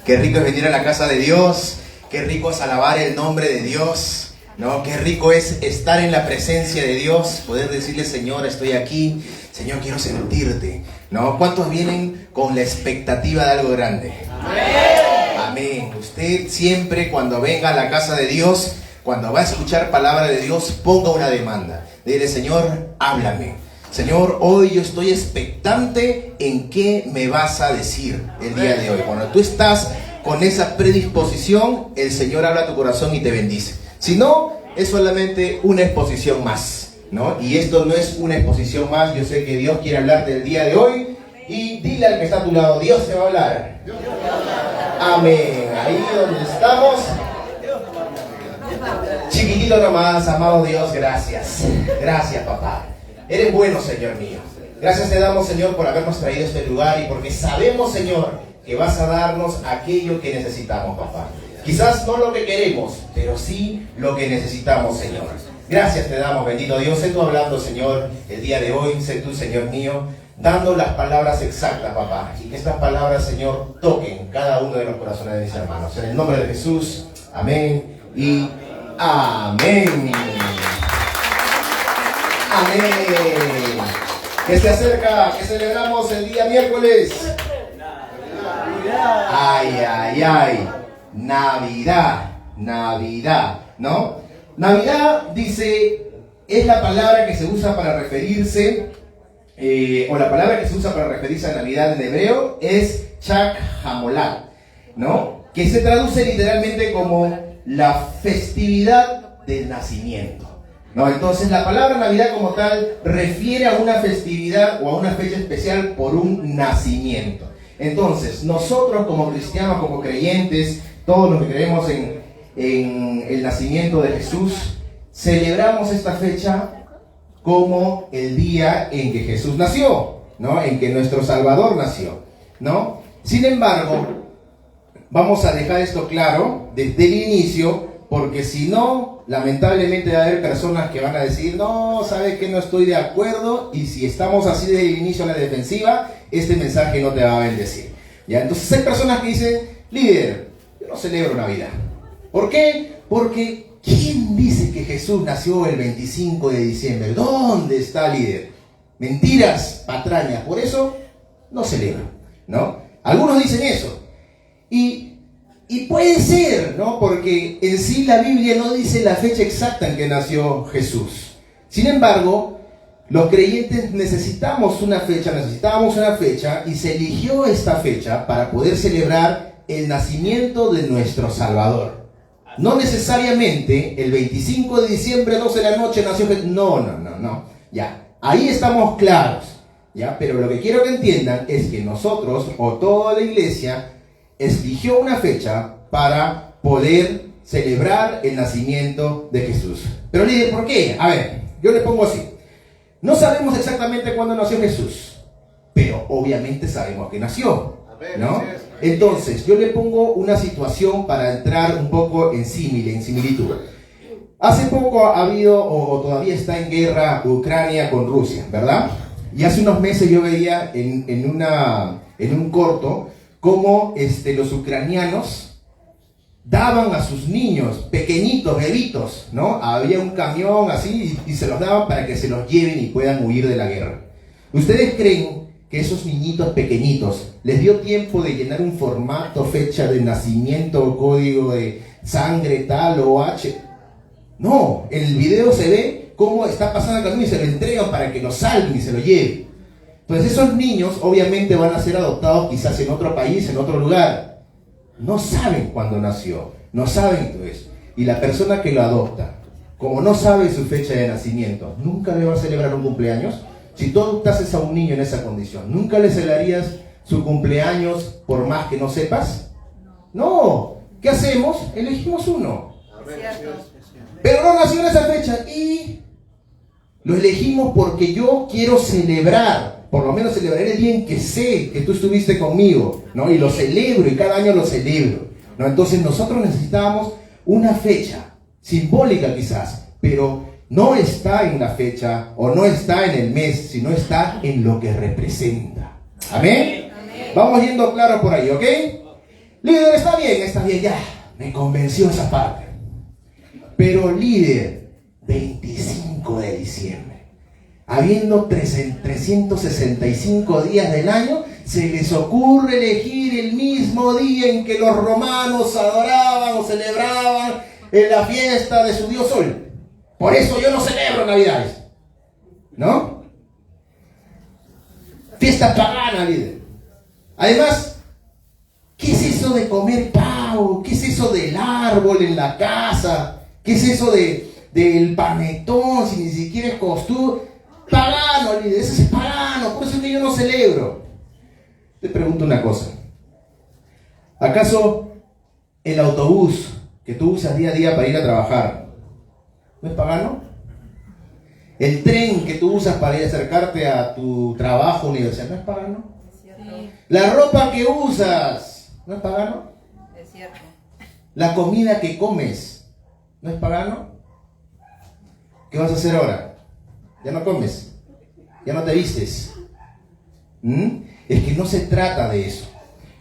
Qué rico es venir a la casa de Dios, qué rico es alabar el nombre de Dios, ¿no? Qué rico es estar en la presencia de Dios, poder decirle: Señor, estoy aquí, Señor, quiero sentirte, ¿no? ¿Cuántos vienen con la expectativa de algo grande? Amén. Amén. Usted siempre, cuando venga a la casa de Dios, cuando va a escuchar palabra de Dios, ponga una demanda. Dile: Señor, háblame. Señor, hoy yo estoy expectante en qué me vas a decir el día de hoy. Cuando tú estás con esa predisposición, el Señor habla a tu corazón y te bendice. Si no, es solamente una exposición más, ¿no? Y esto no es una exposición más. Yo sé que Dios quiere hablarte el día de hoy. Y dile al que está a tu lado: Dios te va a hablar. Amén. Ahí donde estamos. Chiquitito nomás, amado Dios, gracias. Gracias, papá. Eres bueno, Señor mío. Gracias te damos, Señor, por habernos traído a este lugar y porque sabemos, Señor, que vas a darnos aquello que necesitamos, papá. Quizás no lo que queremos, pero sí lo que necesitamos, Señor. Gracias te damos, bendito Dios. Sé tú hablando, Señor, el día de hoy. Sé tú, Señor mío, dando las palabras exactas, papá. Y que estas palabras, Señor, toquen cada uno de los corazones de mis hermanos. En el nombre de Jesús, amén y amén. Amén. Que se acerca, que celebramos el día miércoles. Ay, ay, ay. Navidad, Navidad, ¿no? Navidad, dice, es la palabra que se usa para referirse, o la palabra que se usa para referirse a Navidad en hebreo es Chag Hamolat, ¿no? Que se traduce literalmente como la festividad del nacimiento. No, entonces la palabra Navidad como tal refiere a una festividad o a una fecha especial por un nacimiento. Entonces, nosotros como cristianos, como creyentes, todos los que creemos en el nacimiento de Jesús, celebramos esta fecha como el día en que Jesús nació, ¿no? En que nuestro Salvador nació, ¿no? Sin embargo, vamos a dejar esto claro desde el inicio, porque si no, lamentablemente va a haber personas que van a decir: no, ¿sabes qué? No estoy de acuerdo, y si estamos así desde el inicio a la defensiva, este mensaje no te va a bendecir. ¿Ya? Entonces hay personas que dicen: líder, yo no celebro Navidad. ¿Por qué? Porque ¿quién dice que Jesús nació el 25 de diciembre? ¿Dónde está, líder? Mentiras, patrañas. Por eso no celebro, ¿no? Algunos dicen eso. Y puede ser, ¿no? Porque en sí la Biblia no dice la fecha exacta en que nació Jesús. Sin embargo, los creyentes necesitábamos una fecha y se eligió esta fecha para poder celebrar el nacimiento de nuestro Salvador. No necesariamente el 25 de diciembre, 12 de la noche nació Jesús. No. Ya, ahí estamos claros. Ya, pero lo que quiero que entiendan es que nosotros, o toda la iglesia, eligió una fecha para poder celebrar el nacimiento de Jesús. Pero líder, ¿por qué? A ver, yo le pongo así. No sabemos exactamente cuándo nació Jesús, pero obviamente sabemos que nació, ¿no? Entonces, yo le pongo una situación para entrar un poco en similitud. Hace poco ha habido, o todavía está en guerra, Ucrania con Rusia, ¿verdad? Y hace unos meses yo veía en un corto cómo los ucranianos daban a sus niños pequeñitos, bebitos, ¿no? Había un camión así y se los daban para que se los lleven y puedan huir de la guerra. ¿Ustedes creen que esos niñitos pequeñitos les dio tiempo de llenar un formato, fecha de nacimiento, código de sangre tal o H? No, en el video se ve cómo está pasando el camión y se lo entregan para que lo salven y se lo lleven. Entonces esos niños obviamente van a ser adoptados quizás en otro país, en otro lugar. No saben cuándo nació, no saben todo eso. Y la persona que lo adopta, como no sabe su fecha de nacimiento, nunca le va a celebrar un cumpleaños. Si tú adoptases a un niño en esa condición, ¿nunca le celebrarías su cumpleaños por más que no sepas? No. ¿Qué hacemos? Elegimos uno. Pero no nació en esa fecha y lo elegimos porque yo quiero celebrar. Por lo menos celebraré el día en que sé que tú estuviste conmigo, ¿no? Y lo celebro, y cada año lo celebro, ¿no? Entonces nosotros necesitábamos una fecha, simbólica quizás, pero no está en la fecha, o no está en el mes, sino está en lo que representa. ¿Amén? Vamos yendo claro por ahí, ¿ok? Líder, está bien, ya, me convenció esa parte. Pero líder, 25 de diciembre, habiendo 365 días del año, se les ocurre elegir el mismo día en que los romanos adoraban o celebraban en la fiesta de su dios Sol. Por eso yo no celebro Navidades, ¿no? Fiesta pagana, líder. Además, ¿qué es eso de comer pavo? ¿Qué es eso del árbol en la casa? ¿Qué es eso del panetón si ni siquiera es costumbre? Pagano, líder, eso es pagano, por eso es que yo no celebro. Te pregunto una cosa. ¿Acaso el autobús que tú usas día a día para ir a trabajar no es pagano? ¿El tren que tú usas para ir a acercarte a tu trabajo, universidad, no es pagano? Es cierto. ¿La ropa que usas no es pagano? Es cierto. ¿La comida que comes no es pagano? ¿Qué vas a hacer ahora? ¿Ya no comes? ¿Ya no te vistes? Es que no se trata de eso.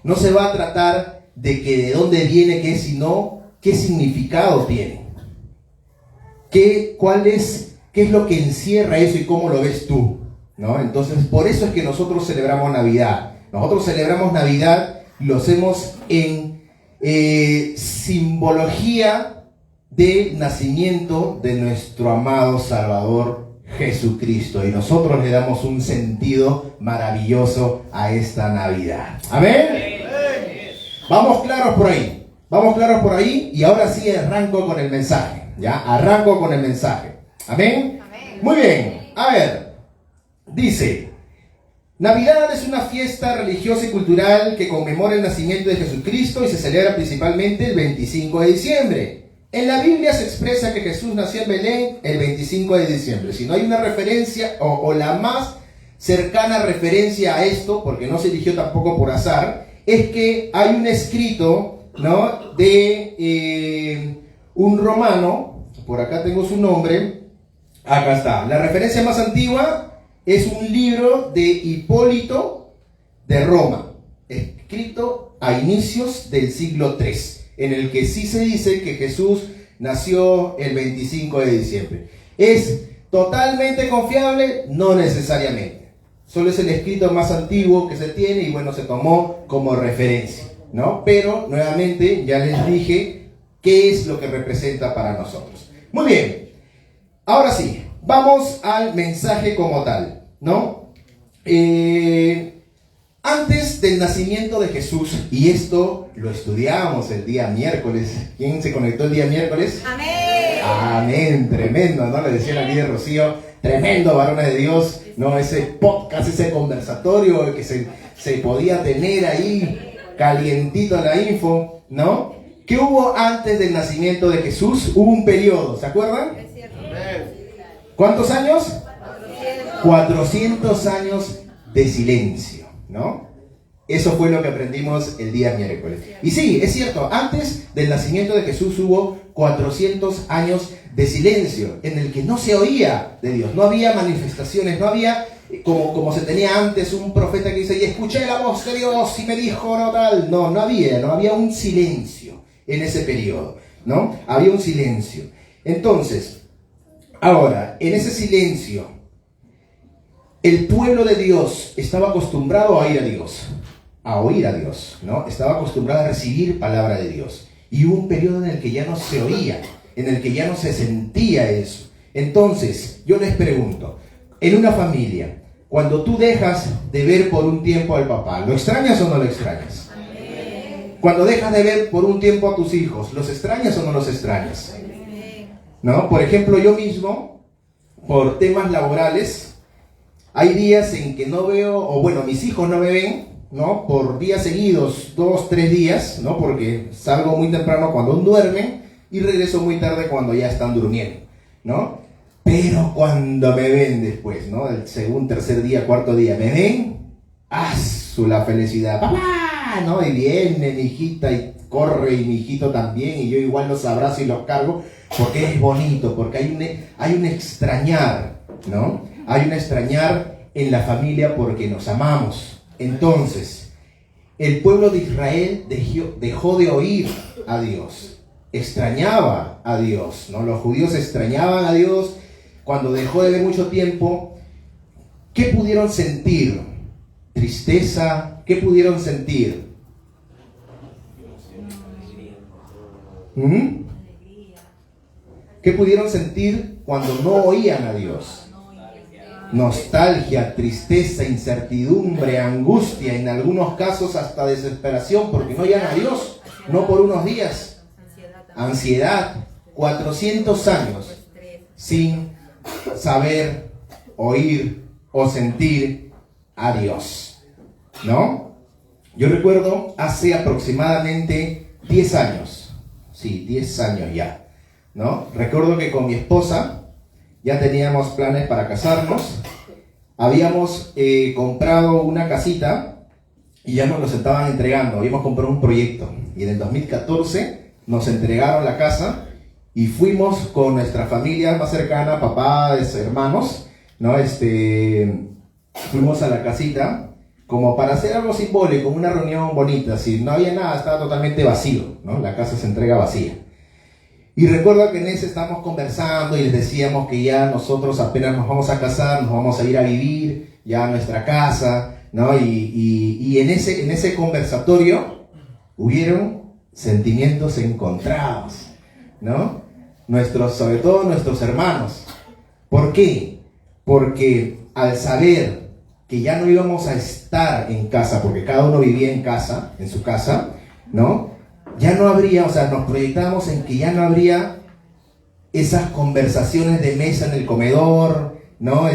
No se va a tratar de que de dónde viene, qué es, sino qué significado tiene. ¿Qué es lo que encierra eso y cómo lo ves tú? ¿No? Entonces, por eso es que nosotros celebramos Navidad. Nosotros celebramos Navidad, lo hacemos en simbología del nacimiento de nuestro amado Salvador Jesucristo. Y nosotros le damos un sentido maravilloso a esta Navidad. ¿Amén? Vamos claros por ahí. Vamos claros por ahí. Y ahora sí arranco con el mensaje. ¿Ya? Arranco con el mensaje. ¿Amén? Amén. Muy bien. A ver. Dice: Navidad es una fiesta religiosa y cultural que conmemora el nacimiento de Jesucristo y se celebra principalmente el 25 de diciembre. En la Biblia se expresa que Jesús nació en Belén el 25 de diciembre. Si no hay una referencia o la más cercana referencia a esto, porque no se eligió tampoco por azar, es que hay un escrito, ¿no?, de un romano. Por acá tengo su nombre. Acá está. La referencia más antigua es un libro de Hipólito de Roma, escrito a inicios del siglo III, en el que sí se dice que Jesús nació el 25 de diciembre. ¿Es totalmente confiable? No necesariamente. Solo es el escrito más antiguo que se tiene y bueno, se tomó como referencia, ¿no? Pero nuevamente ya les dije qué es lo que representa para nosotros. Muy bien. Ahora sí, vamos al mensaje como tal, ¿no? Antes del nacimiento de Jesús, y esto lo estudiamos el día miércoles. ¿Quién se conectó el día miércoles? Amén. Amén, tremendo, ¿no? Le decía la líder Rocío, tremendo, varones de Dios, ¿no? Ese podcast, ese conversatorio que se podía tener ahí, calientito la info, ¿no? ¿Qué hubo antes del nacimiento de Jesús? Hubo un periodo, ¿se acuerdan? Es cierto. ¿Cuántos años? 400 años de silencio, ¿no? Eso fue lo que aprendimos el día miércoles. Y sí, es cierto, antes del nacimiento de Jesús hubo 400 años de silencio en el que no se oía de Dios, no había manifestaciones, no había, como se tenía antes, un profeta que dice, y escuché la voz de Dios y me dijo no tal. No había un silencio en ese periodo, ¿no? Había un silencio. Entonces, ahora, en ese silencio, el pueblo de Dios estaba acostumbrado a oír a Dios, ¿no? Estaba acostumbrado a recibir palabra de Dios. Y hubo un periodo en el que ya no se oía, en el que ya no se sentía eso. Entonces, yo les pregunto, en una familia, cuando tú dejas de ver por un tiempo al papá, ¿lo extrañas o no lo extrañas? Cuando dejas de ver por un tiempo a tus hijos, ¿los extrañas o no los extrañas? ¿No? Por ejemplo, yo mismo, por temas laborales, hay días en que no veo, o bueno, mis hijos no me ven, ¿no? Por días seguidos, 2, 3 días, ¿no? Porque salgo muy temprano cuando aún duermen y regreso muy tarde cuando ya están durmiendo, ¿no? Pero cuando me ven después, ¿no? El segundo, tercer día, cuarto día, me ven, la felicidad, ¡papá! ¿No? Y viene mi hijita y corre y mi hijito también y yo igual los abrazo y los cargo porque es bonito, porque hay un extrañar, ¿no? Hay un extrañar en la familia porque nos amamos. Entonces, el pueblo de Israel dejó de oír a Dios, extrañaba a Dios, ¿no? Los judíos extrañaban a Dios cuando dejó de ver mucho tiempo. ¿Qué pudieron sentir? Tristeza. ¿Qué pudieron sentir? ¿Mm? ¿Qué pudieron sentir cuando no oían a Dios? Nostalgia, tristeza, incertidumbre, angustia, en algunos casos hasta desesperación porque no oían a Dios, no por unos días. Ansiedad, 400 años sin saber, oír o sentir a Dios, ¿no? Yo recuerdo hace aproximadamente 10 años, sí, 10 años ya, ¿no? Recuerdo que con mi esposa ya teníamos planes para casarnos, habíamos comprado una casita y ya nos lo estaban entregando, habíamos comprado un proyecto y en el 2014 nos entregaron la casa y fuimos con nuestra familia más cercana, papás, hermanos, ¿no? Fuimos a la casita como para hacer algo simbólico, una reunión bonita, si no había nada, estaba totalmente vacío, ¿no? La casa se entrega vacía. Y recuerdo que en ese estábamos conversando y les decíamos que ya nosotros apenas nos vamos a casar, nos vamos a ir a vivir ya a nuestra casa, ¿no? Y en ese conversatorio hubieron sentimientos encontrados, ¿no? Sobre todo nuestros hermanos. ¿Por qué? Porque al saber que ya no íbamos a estar en casa, porque cada uno vivía en casa, en su casa, ¿no? Ya no habría, o sea, nos proyectábamos en que ya no habría esas conversaciones de mesa en el comedor, ¿no?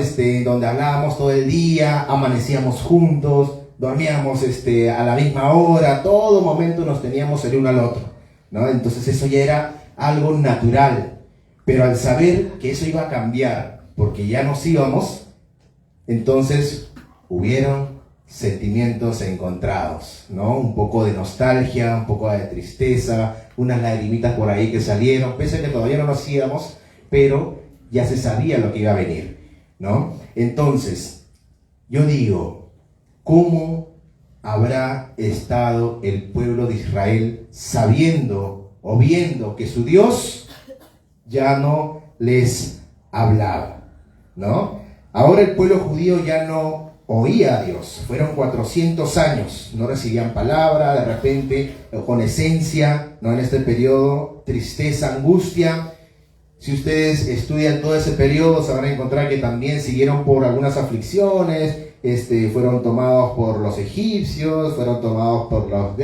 Donde hablábamos todo el día, amanecíamos juntos, dormíamos a la misma hora, todo momento nos teníamos el uno al otro, ¿no? Entonces eso ya era algo natural, pero al saber que eso iba a cambiar, porque ya nos íbamos, entonces hubieron sentimientos encontrados, ¿no? Un poco de nostalgia, un poco de tristeza, unas lagrimitas por ahí que salieron, pese a que todavía no nos íbamos, pero ya se sabía lo que iba a venir, ¿no? Entonces, yo digo, ¿cómo habrá estado el pueblo de Israel sabiendo o viendo que su Dios ya no les hablaba, ¿no? Ahora el pueblo judío ya no oía a Dios, fueron 400 años, no recibían palabra, de repente, con esencia, ¿no? En este periodo, tristeza, angustia. Si ustedes estudian todo ese periodo, se van a encontrar que también siguieron por algunas aflicciones, fueron tomados por los egipcios, fueron tomados por los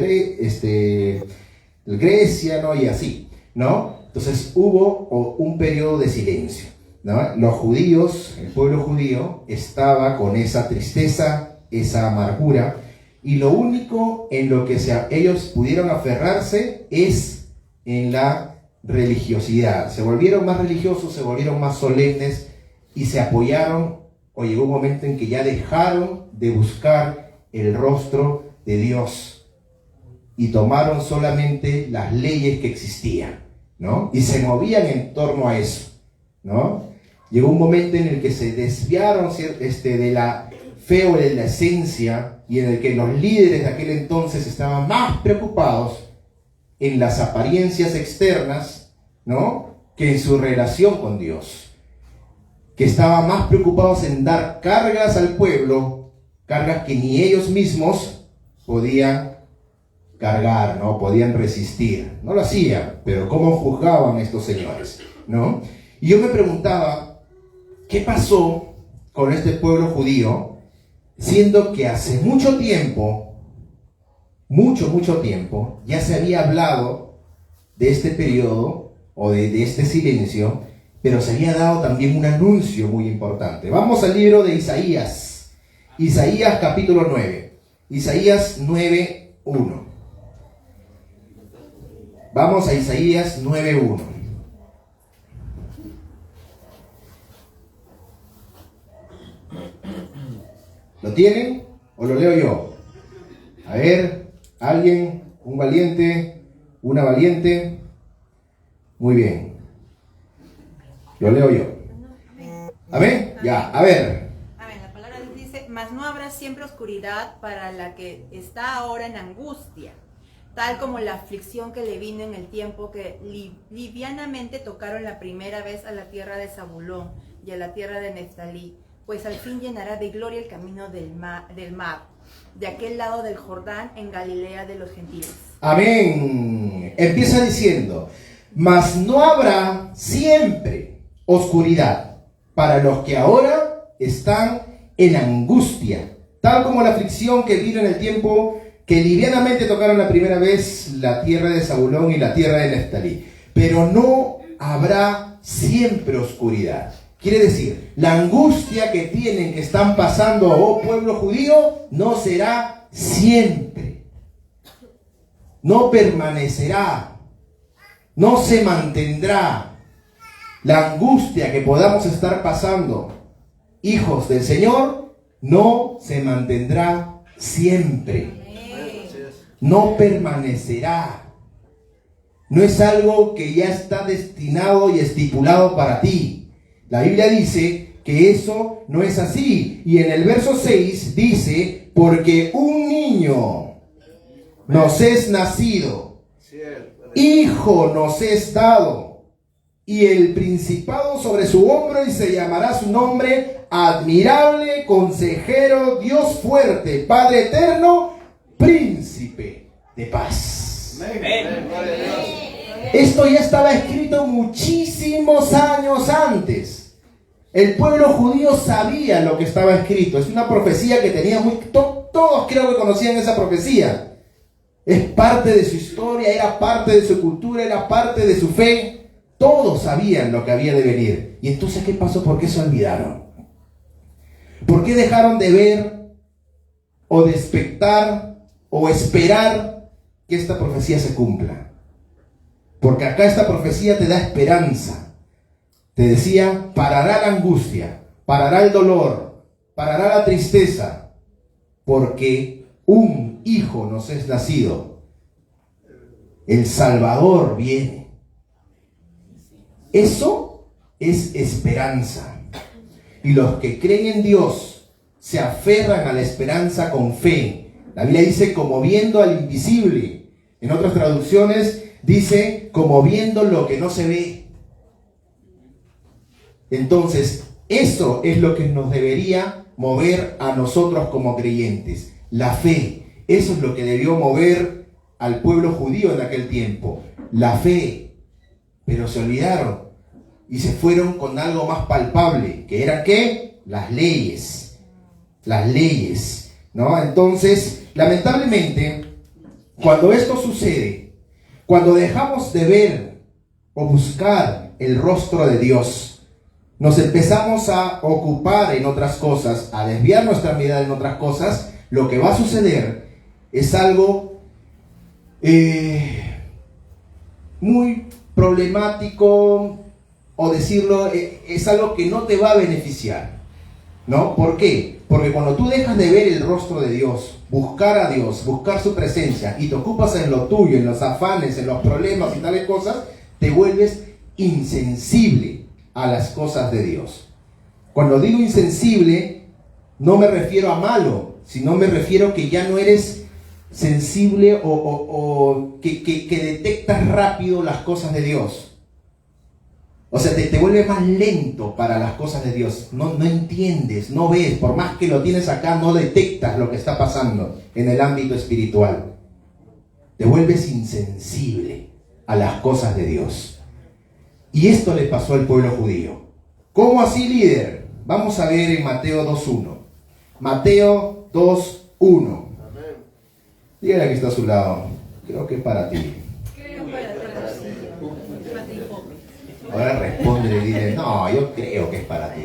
Grecia, ¿no? Y así, ¿no? Entonces hubo un periodo de silencio, ¿no? Los judíos, el pueblo judío, estaba con esa tristeza, esa amargura, y lo único en lo que ellos pudieron aferrarse es en la religiosidad. Se volvieron más religiosos, se volvieron más solemnes y se apoyaron, o llegó un momento en que ya dejaron de buscar el rostro de Dios y tomaron solamente las leyes que existían, ¿no? Y se movían en torno a eso, ¿no? Llegó un momento en el que se desviaron de la fe o de la esencia, y en el que los líderes de aquel entonces estaban más preocupados en las apariencias externas, ¿no?, que en su relación con Dios, que estaban más preocupados en dar cargas al pueblo, cargas que ni ellos mismos podían cargar, ¿no? Podían resistir. No lo hacían, pero ¿cómo juzgaban estos señores, ¿no? Y yo me preguntaba, ¿qué pasó con este pueblo judío, siendo que hace mucho tiempo, mucho tiempo, ya se había hablado de este periodo o de este silencio, pero se había dado también un anuncio muy importante? Vamos al libro de Isaías, Isaías capítulo 9, Isaías 9:1. Vamos a Isaías 9:1. ¿Lo tienen o lo leo yo? A ver, alguien, un valiente, una valiente. Muy bien. Lo leo yo. ¿Amén? Ya, a ver. Amén. La palabra dice, mas no habrá habrá siempre oscuridad para la que está ahora en angustia, tal como la aflicción que le vino en el tiempo que livianamente tocaron la primera vez a la tierra de Zabulón y a la tierra de Neftalí, pues al fin llenará de gloria el camino del mar, de aquel lado del Jordán, en Galilea de los gentiles. Amén. Empieza diciendo, mas no habrá siempre oscuridad para los que ahora están en angustia, tal como la aflicción que vino en el tiempo que livianamente tocaron la primera vez la tierra de Zabulón y la tierra de Neftalí. Pero no habrá siempre oscuridad. Quiere decir, la angustia que tienen, que están pasando, oh pueblo judío, no será siempre. No permanecerá. No se mantendrá. La angustia que podamos estar pasando, hijos del Señor, no se mantendrá siempre. No permanecerá. No es algo que ya está destinado y estipulado para ti. La Biblia dice que eso no es así. Y en el verso 6 dice, porque un niño nos es nacido, hijo nos es dado, y el principado sobre su hombro, y se llamará su nombre admirable, consejero, Dios fuerte, Padre eterno, príncipe de paz. Amén. Esto ya estaba escrito muchísimos años antes. El pueblo judío sabía lo que estaba escrito. Es una profecía que tenía todos creo que conocían esa profecía. Es parte de su historia, era parte de su cultura, era parte de su fe. Todos sabían lo que había de venir. Y entonces, ¿qué pasó? ¿Por qué se olvidaron? ¿Por qué dejaron de ver o de expectar o esperar que esta profecía se cumpla? Porque acá esta profecía te da esperanza. Te decía, parará la angustia, parará el dolor, parará la tristeza, porque un hijo nos es nacido. El Salvador viene. Eso es esperanza. Y los que creen en Dios se aferran a la esperanza con fe. La Biblia dice, como viendo al invisible. En otras traducciones dice, como viendo lo que no se ve. Entonces, eso es lo que nos debería mover a nosotros como creyentes. La fe. Eso es lo que debió mover al pueblo judío en aquel tiempo. La fe. Pero se olvidaron. Y se fueron con algo más palpable. ¿Que era qué? Las leyes. Las leyes. ¿No? Entonces, lamentablemente, cuando esto sucede, cuando dejamos de ver o buscar el rostro de Dios, nos empezamos a ocupar en otras cosas, a desviar nuestra mirada en otras cosas, lo que va a suceder es algo muy problemático, o decirlo, es algo que no te va a beneficiar, ¿no? ¿Por qué? Porque cuando tú dejas de ver el rostro de Dios, buscar a Dios, buscar su presencia, y te ocupas en lo tuyo, en los afanes, en los problemas y tales cosas, te vuelves insensible a las cosas de Dios. Cuando digo insensible, no me refiero a malo, sino me refiero que ya no eres sensible o que detectas rápido las cosas de Dios. O sea, te vuelves más lento para las cosas de Dios. No entiendes, no ves, por más que lo tienes acá, no detectas lo que está pasando en el ámbito espiritual. Te vuelves insensible a las cosas de Dios. Y esto le pasó al pueblo judío. ¿Cómo así, líder? Vamos a ver en Mateo 2.1. Mateo 2.1. Dígale que está a su lado. Creo que es para ti. Ahora responde y dile, no, yo creo que es para ti.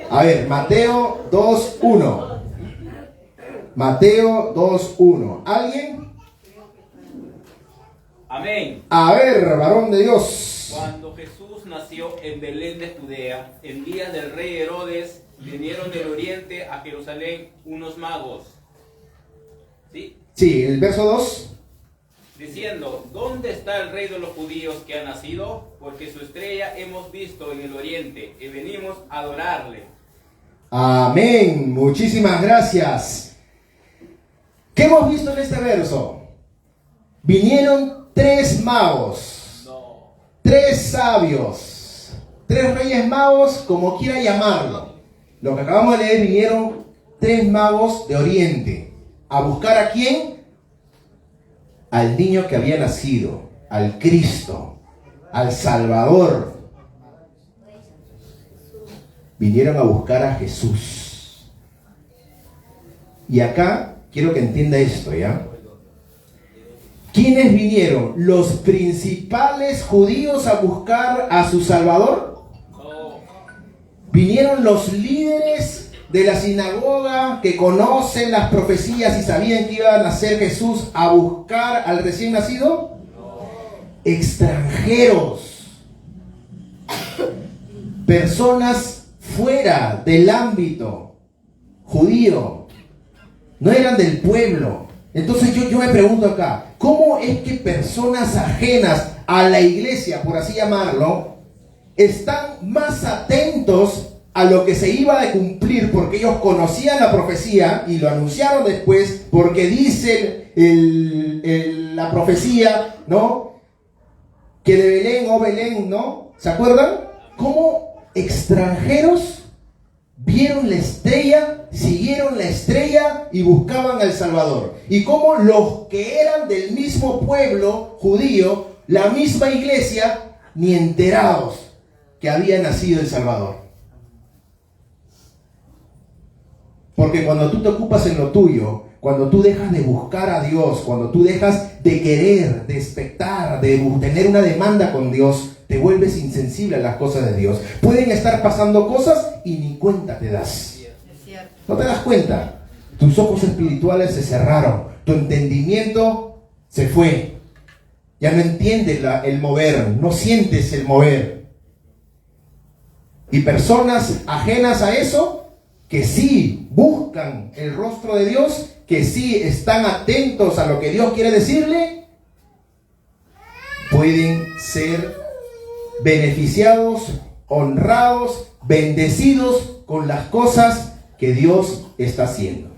A ver, Mateo 2.1. Mateo 2.1. ¿Alguien? Amén. A ver, varón de Dios. Cuando Jesús nació en Belén de Judea, en días del rey Herodes, vinieron del oriente a Jerusalén unos magos. ¿Sí? Sí, el verso 2. Diciendo, ¿dónde está el rey de los judíos que ha nacido? Porque su estrella hemos visto en el oriente y venimos a adorarle. Amén. Muchísimas gracias. ¿Qué hemos visto en este verso? Vinieron 3 magos, 3 sabios, 3 reyes magos, como quiera llamarlo. Lo que acabamos de leer, vinieron 3 magos de Oriente. ¿A buscar a quién? Al niño que había nacido, al Cristo, al Salvador. Vinieron a buscar a Jesús. Y acá quiero que entienda esto, ¿ya? ¿Quiénes vinieron? ¿Los principales judíos a buscar a su Salvador? ¿Vinieron los líderes de la sinagoga que conocen las profecías y sabían que iba a nacer Jesús a buscar al recién nacido? Extranjeros, personas fuera del ámbito judío, no eran del pueblo. Entonces yo me pregunto acá, ¿cómo es que personas ajenas a la iglesia, por así llamarlo, están más atentos a lo que se iba a cumplir porque ellos conocían la profecía y lo anunciaron después porque dice la profecía, ¿no? Que de Belén, oh Belén, ¿no? ¿Se acuerdan? ¿Cómo extranjeros vieron la estrella, siguieron la estrella y buscaban al Salvador? Y cómo los que eran del mismo pueblo judío, la misma iglesia, ni enterados que había nacido el Salvador. Porque cuando tú te ocupas en lo tuyo, cuando tú dejas de buscar a Dios, cuando tú dejas de querer, de expectar, de tener una demanda con Dios, te vuelves insensible a las cosas de Dios. Pueden estar pasando cosas y ni cuenta te das. No te das cuenta. Tus ojos espirituales se cerraron. Tu entendimiento se fue. Ya no entiendes el mover. No sientes el mover. Y personas ajenas a eso, que sí buscan el rostro de Dios, que sí están atentos a lo que Dios quiere decirle, pueden ser beneficiados, honrados, bendecidos con las cosas que Dios está haciendo.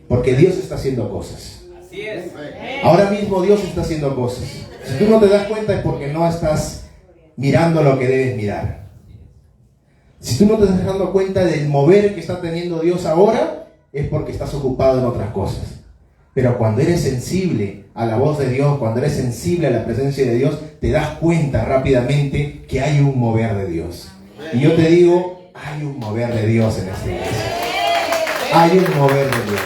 Porque Dios está haciendo cosas. Así es. Ahora mismo Dios está haciendo cosas. Si tú no te das cuenta es porque no estás mirando lo que debes mirar. Si tú no te estás dando cuenta del mover que está teniendo Dios ahora, es porque estás ocupado en otras cosas. Pero cuando eres sensible a la voz de Dios, cuando eres sensible a la presencia de Dios, te das cuenta rápidamente que hay un mover de Dios. Y yo te digo, hay un mover de Dios en esta iglesia. Hay un mover de Dios.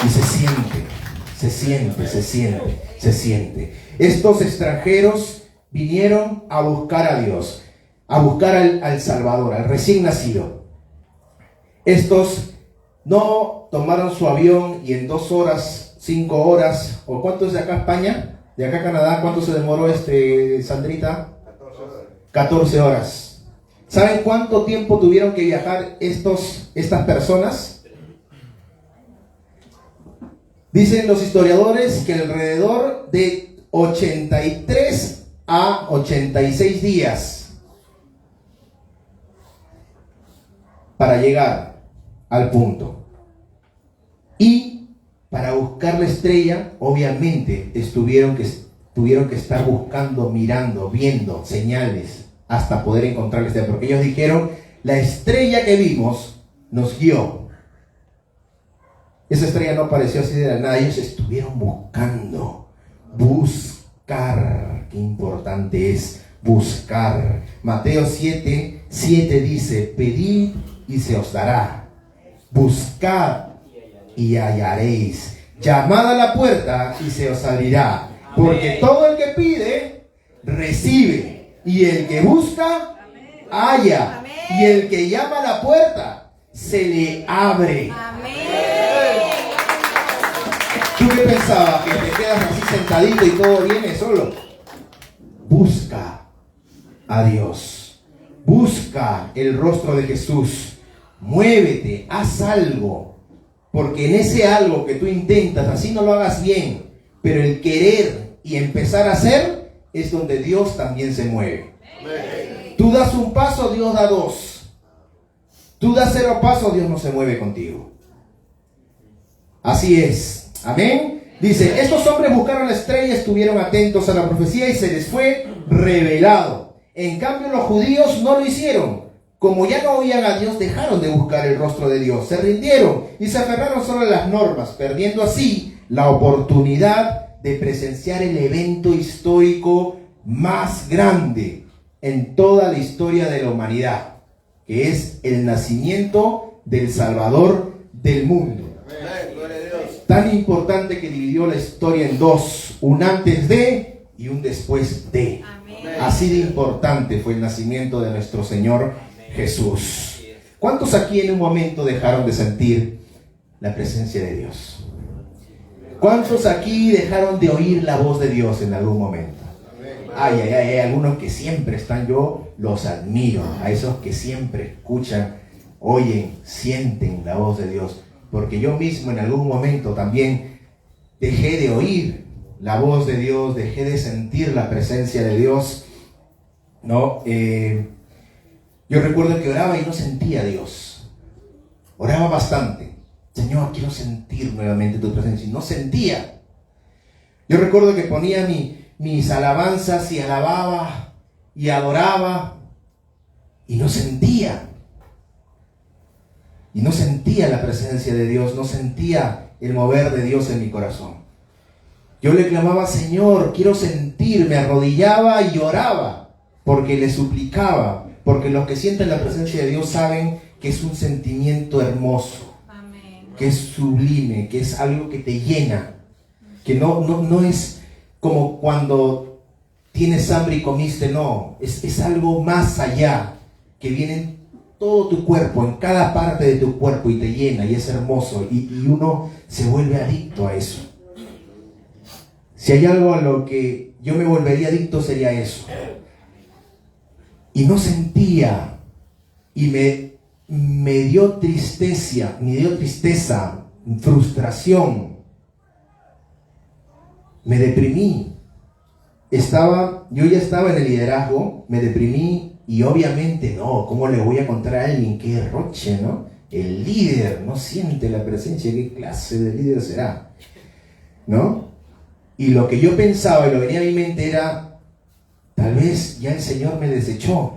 Y se siente. Estos extranjeros vinieron a buscar a Dios, a buscar al Salvador, al recién nacido. Estos no tomaron su avión y en 2 horas, 5 horas, ¿o cuánto es de acá a España? De acá a Canadá, ¿cuánto se demoró Sandrita? 14 horas. ¿Saben cuánto tiempo tuvieron que viajar estas personas? Dicen los historiadores que alrededor de 83 a 86 días para llegar al punto. Y para buscar la estrella, obviamente tuvieron que estar buscando, mirando, viendo señales hasta poder encontrar la estrella. Porque ellos dijeron, la estrella que vimos nos guió. Esa estrella no apareció así de la nada. Ellos estuvieron buscando. Buscar. Qué importante es buscar. Mateo 7:7 dice, pedid y se os dará. Buscad y hallaréis. Llamad a la puerta y se os abrirá. Porque todo el que pide, recibe. Y el que busca, halla. Y el que llama a la puerta, se le abre. ¿Tú qué pensabas? ¿Que te quedas así sentadito y todo viene solo? Busca a Dios. Busca el rostro de Jesús. Muévete, haz algo. Porque en ese algo que tú intentas, así no lo hagas bien, pero el querer y empezar a hacer es donde Dios también se mueve. Tú das un paso, Dios da 2. Tú das 0 pasos, Dios no se mueve contigo. Así es. Amén. Dice, estos hombres buscaron la estrella, estuvieron atentos a la profecía y se les fue revelado. En cambio, los judíos no lo hicieron. Como ya no oían a Dios, dejaron de buscar el rostro de Dios. Se rindieron y se aferraron solo a las normas, perdiendo así la oportunidad de presenciar el evento histórico más grande en toda la historia de la humanidad, que es el nacimiento del Salvador del mundo. Tan importante que dividió la historia en dos, un antes de y un después de. Amén. Así de importante fue el nacimiento de nuestro Señor Jesús. ¿Cuántos aquí en un momento dejaron de sentir la presencia de Dios? ¿Cuántos aquí dejaron de oír la voz de Dios en algún momento? Hay algunos que siempre están, yo los admiro, a esos que siempre escuchan, oyen, sienten la voz de Dios. Porque yo mismo en algún momento también dejé de oír la voz de Dios, dejé de sentir la presencia de Dios, ¿no? Yo recuerdo que oraba y no sentía a Dios. Oraba bastante. Señor, quiero sentir nuevamente tu presencia. Y no sentía. Yo recuerdo que ponía mis alabanzas y alababa y adoraba y no sentía. Y no sentía la presencia de Dios, no sentía el mover de Dios en mi corazón. Yo le clamaba, Señor, quiero sentir, me arrodillaba y oraba, porque le suplicaba, porque los que sienten la presencia de Dios saben que es un sentimiento hermoso, Amén. que es sublime, que es algo que te llena, que no es como cuando tienes hambre y comiste, no, es algo más allá, que viene en todo tu cuerpo, en cada parte de tu cuerpo y te llena y es hermoso y uno se vuelve adicto a eso. Si hay algo a lo que yo me volvería adicto sería eso. Y no sentía y me dio tristeza, frustración. Me deprimí. Yo ya estaba en el liderazgo, me deprimí. Y obviamente no, ¿cómo le voy a contar a alguien qué derroche, no? El líder no siente la presencia, ¿qué clase de líder será? ¿No? Y lo que yo pensaba y lo que venía a mi mente era, tal vez ya el Señor me desechó,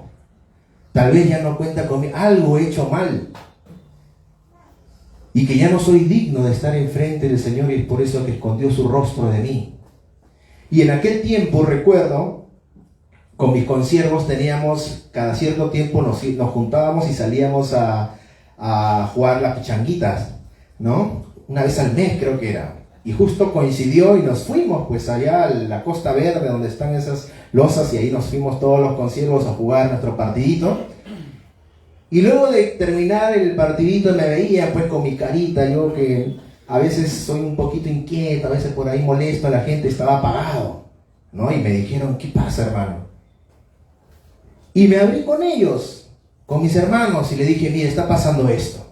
tal vez ya no cuenta conmigo, algo he hecho mal. Y que ya no soy digno de estar enfrente del Señor y es por eso que escondió su rostro de mí. Y en aquel tiempo recuerdo, con mis consiervos teníamos, cada cierto tiempo nos juntábamos y salíamos a jugar las pichanguitas, ¿no? Una vez al mes creo que era. Y justo coincidió y nos fuimos pues allá a la Costa Verde donde están esas losas y ahí nos fuimos todos los consiervos a jugar nuestro partidito. Y luego de terminar el partidito me veía pues con mi carita, yo que a veces soy un poquito inquieto, a veces por ahí molesto a la gente, estaba apagado, ¿no? Y me dijeron, ¿qué pasa, hermano? Y me abrí con ellos, con mis hermanos, y le dije, mire, está pasando esto.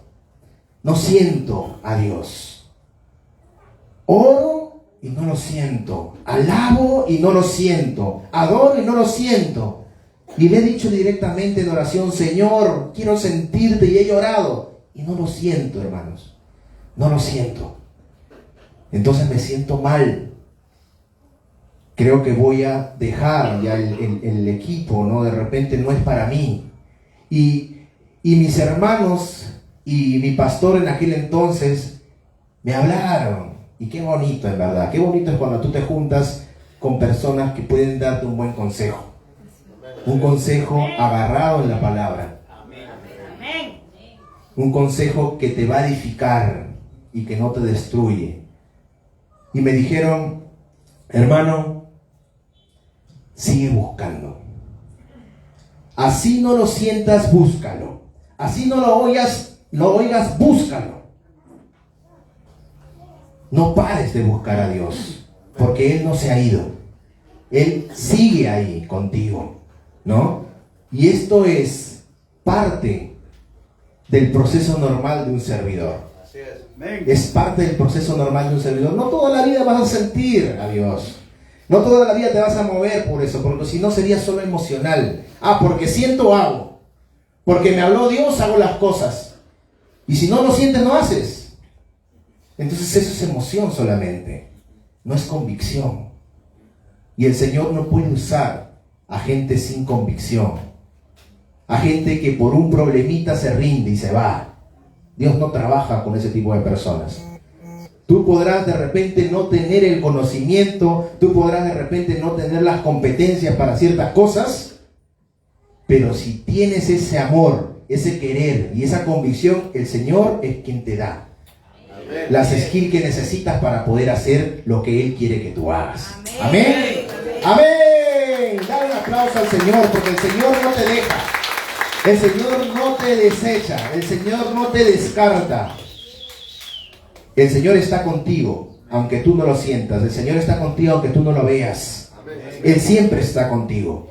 No siento a Dios. Oro y no lo siento. Alabo y no lo siento. Adoro y no lo siento. Y le he dicho directamente en oración, Señor, quiero sentirte, y he llorado. Y no lo siento, hermanos. No lo siento. Entonces me siento mal. Creo que voy a dejar ya el equipo, ¿no? De repente no es para mí. Y mis hermanos y mi pastor en aquel entonces me hablaron. Y qué bonito, en verdad. Qué bonito es cuando tú te juntas con personas que pueden darte un buen consejo. Un consejo agarrado en la palabra. Un consejo que te va a edificar y que no te destruye. Y me dijeron, hermano, sigue buscando. Así no lo sientas, búscalo. Así no lo oigas, búscalo. No pares de buscar a Dios, porque Él no se ha ido. Él sigue ahí contigo, ¿no? Y esto es parte del proceso normal de un servidor. Es parte del proceso normal de un servidor. No toda la vida vas a sentir a Dios. No toda la vida te vas a mover por eso, porque si no sería solo emocional. Porque siento hago. Porque me habló Dios, hago las cosas. Y si no lo sientes, no haces. Entonces eso es emoción solamente, no es convicción. Y el Señor no puede usar a gente sin convicción, a gente que por un problemita se rinde y se va. Dios no trabaja con ese tipo de personas. Tú podrás de repente no tener el conocimiento, tú podrás de repente no tener las competencias para ciertas cosas, pero si tienes ese amor, ese querer y esa convicción, el Señor es quien te da las skills que necesitas para poder hacer lo que Él quiere que tú hagas. Amén. Amén. Dale un aplauso al Señor, porque el Señor no te deja. El Señor no te desecha. El Señor no te descarta. El Señor está contigo, aunque tú no lo sientas. El Señor está contigo, aunque tú no lo veas. Él siempre está contigo.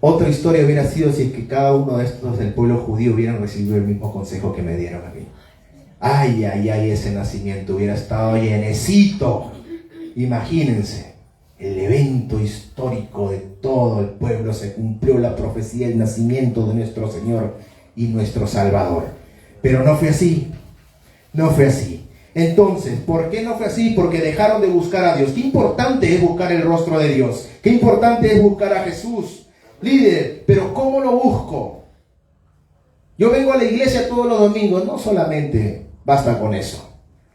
Otra historia hubiera sido si es que cada uno de estos del pueblo judío hubieran recibido el mismo consejo que me dieron a mí. Ay, ay, ay, ese nacimiento hubiera estado llenecito. Imagínense, el evento histórico de todo el pueblo, se cumplió la profecía, el nacimiento de nuestro Señor y nuestro Salvador. Pero no fue así, no fue así. Entonces, ¿por qué no fue así? Porque dejaron de buscar a Dios. Qué importante es buscar el rostro de Dios. Qué importante es buscar a Jesús. Líder, pero ¿cómo lo busco? Yo vengo a la iglesia todos los domingos. No solamente basta con eso,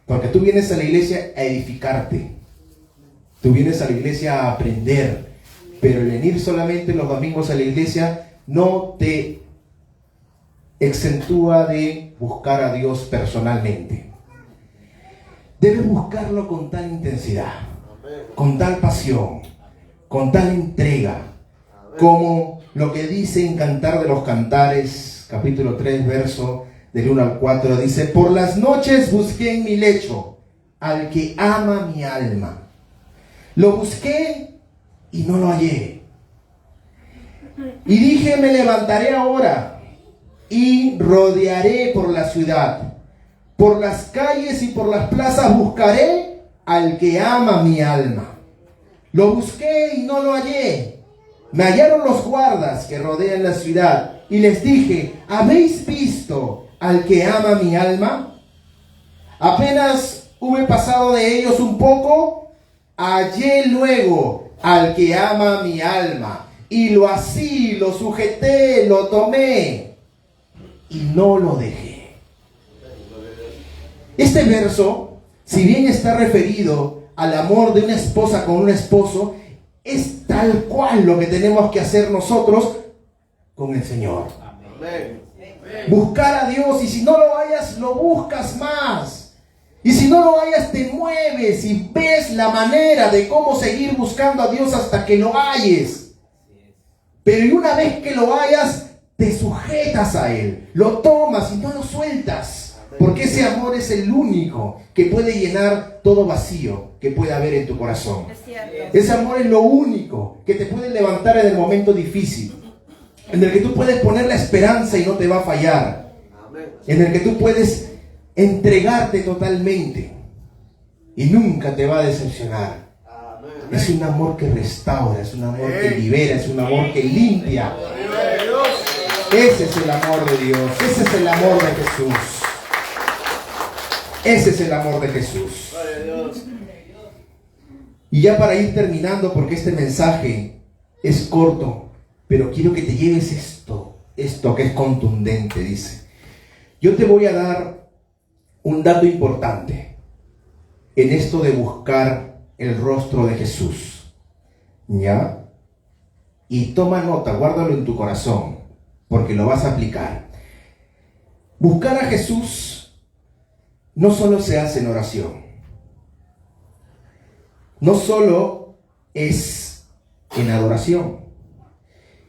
porque tú vienes a la iglesia a edificarte, tú vienes a la iglesia a aprender, pero el venir solamente los domingos a la iglesia no te exentúa de buscar a Dios personalmente. Debes buscarlo con tal intensidad, con tal pasión, con tal entrega, como lo que dice en Cantar de los Cantares, capítulo 3, verso del 1 al 4, dice: por las noches busqué en mi lecho al que ama mi alma. Lo busqué y no lo hallé. Y dije, me levantaré ahora y rodearé por la ciudad. Por las calles y por las plazas buscaré al que ama mi alma. Lo busqué y no lo hallé. Me hallaron los guardas que rodean la ciudad y les dije, ¿habéis visto al que ama mi alma? Apenas hube pasado de ellos un poco, hallé luego al que ama mi alma, y lo así, lo sujeté, lo tomé y no lo dejé. Este verso, si bien está referido al amor de una esposa con un esposo, es tal cual lo que tenemos que hacer nosotros con el Señor. Amén. Buscar a Dios, y si no lo hallas, lo buscas más. Y si no lo hallas, te mueves y ves la manera de cómo seguir buscando a Dios hasta que lo halles. Pero y una vez que lo hallas, te sujetas a Él, lo tomas y no lo sueltas. Porque ese amor es el único que puede llenar todo vacío que pueda haber en tu corazón. Ese amor es lo único que te puede levantar en el momento difícil, en el que tú puedes poner la esperanza y no te va a fallar, en el que tú puedes entregarte totalmente y nunca te va a decepcionar. Es un amor que restaura, es un amor que libera, es un amor que limpia. Ese es el amor de Dios, ese es el amor de Jesús. Ese es el amor de Jesús. Y ya para ir terminando, porque este mensaje es corto, pero quiero que te lleves esto que es contundente, dice. Yo te voy a dar un dato importante en esto de buscar el rostro de Jesús. ¿Ya? Y toma nota, guárdalo en tu corazón, porque lo vas a aplicar. Buscar a Jesús no solo se hace en oración, no solo es en adoración,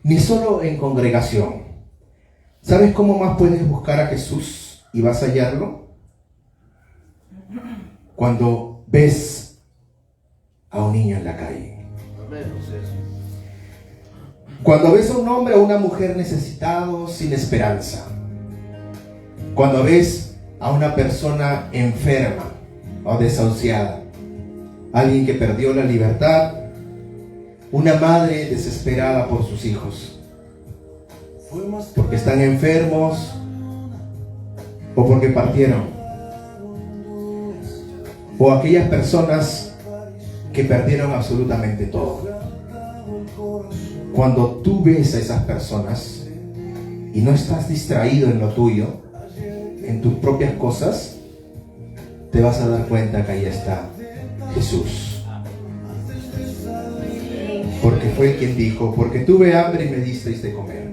ni solo en congregación. ¿Sabes cómo más puedes buscar a Jesús y vas a hallarlo? Cuando ves a un niño en la calle. Cuando ves a un hombre o una mujer necesitados, sin esperanza. Cuando ves a una persona enferma o desahuciada, alguien que perdió la libertad, una madre desesperada por sus hijos. porque están enfermos o porque partieron, o aquellas personas que perdieron absolutamente todo. Cuando tú ves a esas personas y no estás distraído en lo tuyo, en tus propias cosas, te vas a dar cuenta que ahí está Jesús. Porque fue quien dijo: porque tuve hambre y me disteis de comer,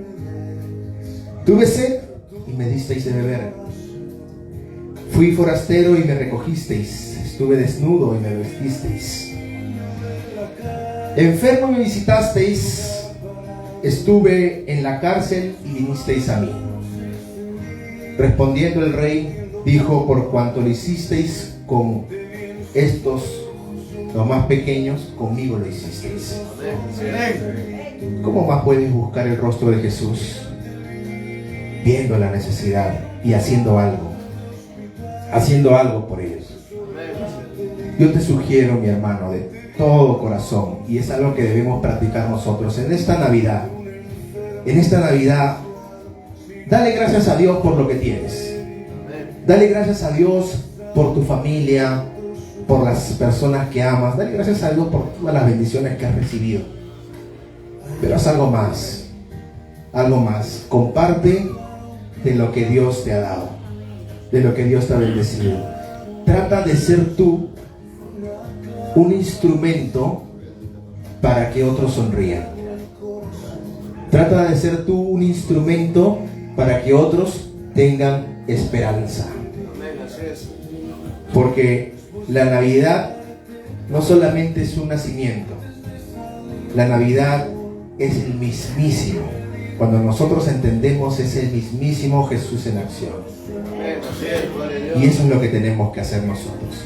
tuve sed y me disteis de beber, fui forastero y me recogisteis, estuve desnudo y me vestisteis, enfermo y me visitasteis, estuve en la cárcel y vinisteis a mí. Respondiendo el rey, dijo: por cuanto lo hicisteis con estos, los más pequeños, conmigo lo hicisteis. ¿Cómo más puedes buscar el rostro de Jesús? Viendo la necesidad y haciendo algo por ellos. Yo te sugiero, mi hermano, de todo corazón, y es algo que debemos practicar nosotros en esta Navidad. En esta Navidad, dale gracias a Dios por lo que tienes. Dale gracias a Dios por tu familia, por las personas que amas. Dale gracias a Dios por todas las bendiciones que has recibido. Pero haz algo más. Algo más. Comparte de lo que Dios te ha dado, de lo que Dios te ha bendecido. Trata de ser tú un instrumento para que otros sonrían. Trata de ser tú un instrumento para que otros tengan esperanza. Porque la Navidad no solamente es un nacimiento. La Navidad es el mismísimo. Cuando nosotros entendemos, es el mismísimo Jesús en acción. Y eso es lo que tenemos que hacer nosotros.